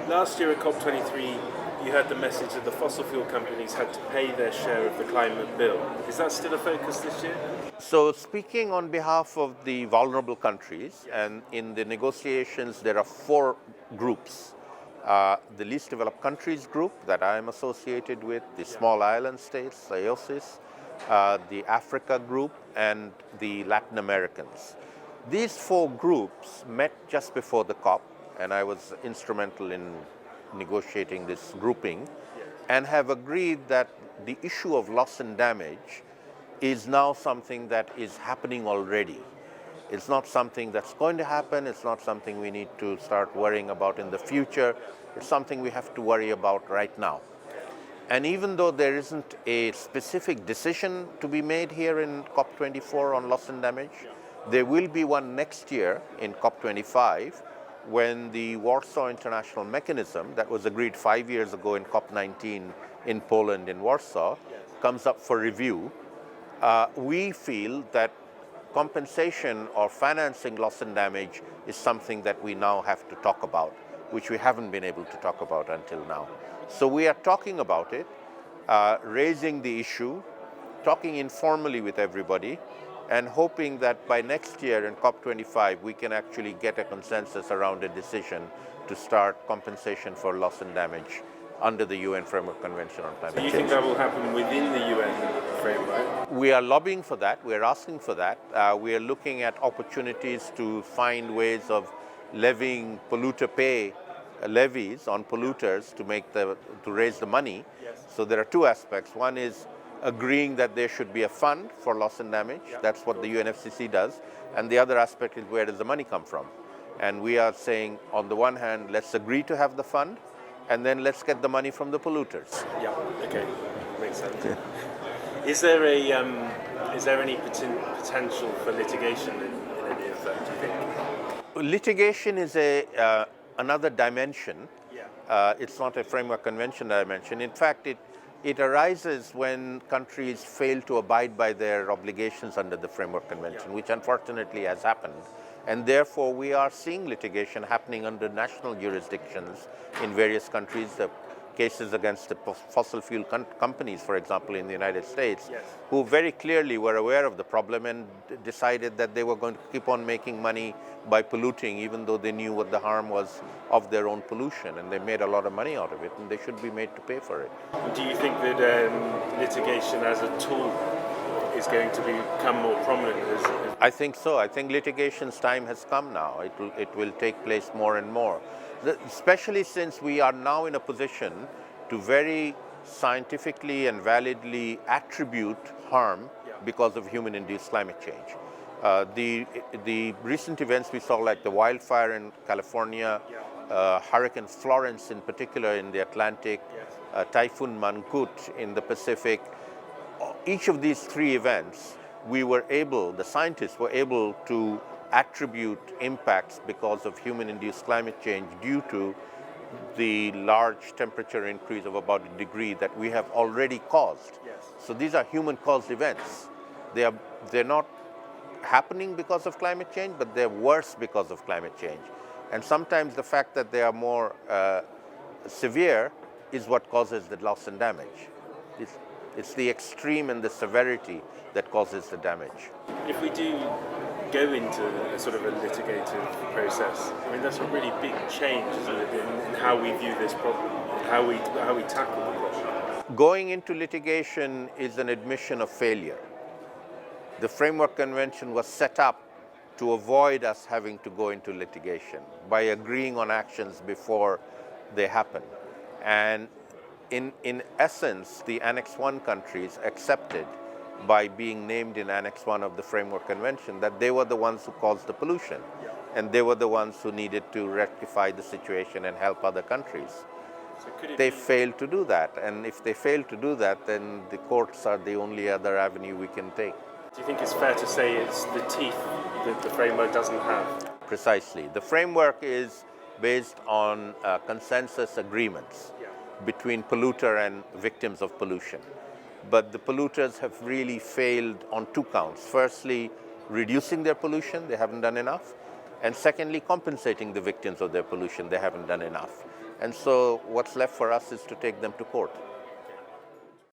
Last year at COP23, you heard the message that the fossil fuel companies had to pay their share of the climate bill. Is that still a focus this year? So speaking on behalf of the vulnerable countries, and in the negotiations there are four groups. The least developed countries group that I am associated with, the small island states, IOSIS, the Africa group, and the Latin Americans. These four groups met just before the COP, and I was instrumental in negotiating this grouping, and have agreed that the issue of loss and damage is now something that is happening already. It's not something that's going to happen. It's not something we need to start worrying about in the future. It's something we have to worry about right now. And even though there isn't a specific decision to be made here in COP24 on loss and damage, there will be one next year in COP25 when the Warsaw International Mechanism that was agreed 5 years ago in COP19 in Poland, in Warsaw, comes up for review. We feel that compensation or financing loss and damage is something that we now have to talk about, which we haven't been able to talk about until now. So we are talking about it, raising the issue, talking informally with everybody, and hoping that by next year in COP25 we can actually get a consensus around a decision to start compensation for loss and damage under the UN Framework Convention on Climate Change. Do you think that will happen within the UN framework? We are lobbying for that. We are asking for that. We are looking at opportunities to find ways of levying polluter pay levies on polluters to raise the money. Yes. So there are two aspects. One is agreeing that there should be a fund for loss and damage. That's what the UNFCCC does. And the other aspect is, where does the money come from? And we are saying, on the one hand, let's agree to have the fund, and then let's get the money from the polluters. Yeah. Okay. Makes sense. Yeah. Is there any potential for litigation in any of that, do you think? Litigation is another dimension. It's not a framework convention dimension. In fact, it arises when countries fail to abide by their obligations under the framework convention, which unfortunately has happened. And therefore, we are seeing litigation happening under national jurisdictions in various countries. The cases against the fossil fuel companies, for example, in the United States, who very clearly were aware of the problem and decided that they were going to keep on making money by polluting, even though they knew what the harm was of their own pollution. And they made a lot of money out of it, and they should be made to pay for it. Do you think that litigation as a tool is going to become more prominent? I think so. I think litigation's time has come now. It will take place more and more, especially since we are now in a position to very scientifically and validly attribute harm because of human-induced climate change. The recent events we saw, like the wildfire in California, Hurricane Florence in particular in the Atlantic, Typhoon Mangkhut in the Pacific, each of these three events, the scientists were able to attribute impacts because of human-induced climate change due to the large temperature increase of about a degree that we have already caused. So these are human-caused events. They're not happening because of climate change, but they're worse because of climate change. And sometimes the fact that they are more severe is what causes the loss and damage. It's the extreme and the severity that causes the damage. If we do go into a sort of a litigative process, I mean, that's a really big change, isn't it, in how we view this problem, how we tackle the problem. Going into litigation is an admission of failure. The Framework Convention was set up to avoid us having to go into litigation by agreeing on actions before they happen. And in essence, the Annex 1 countries accepted, by being named in Annex 1 of the Framework Convention, that they were the ones who caused the pollution, and they were the ones who needed to rectify the situation and help other countries. They failed to do that, and if they fail to do that, then the courts are the only other avenue we can take. Do you think it's fair to say it's the teeth that the framework doesn't have? Precisely. The framework is based on consensus agreements between polluter and victims of pollution. But the polluters have really failed on two counts. Firstly, reducing their pollution, they haven't done enough. And secondly, compensating the victims of their pollution, they haven't done enough. And so what's left for us is to take them to court.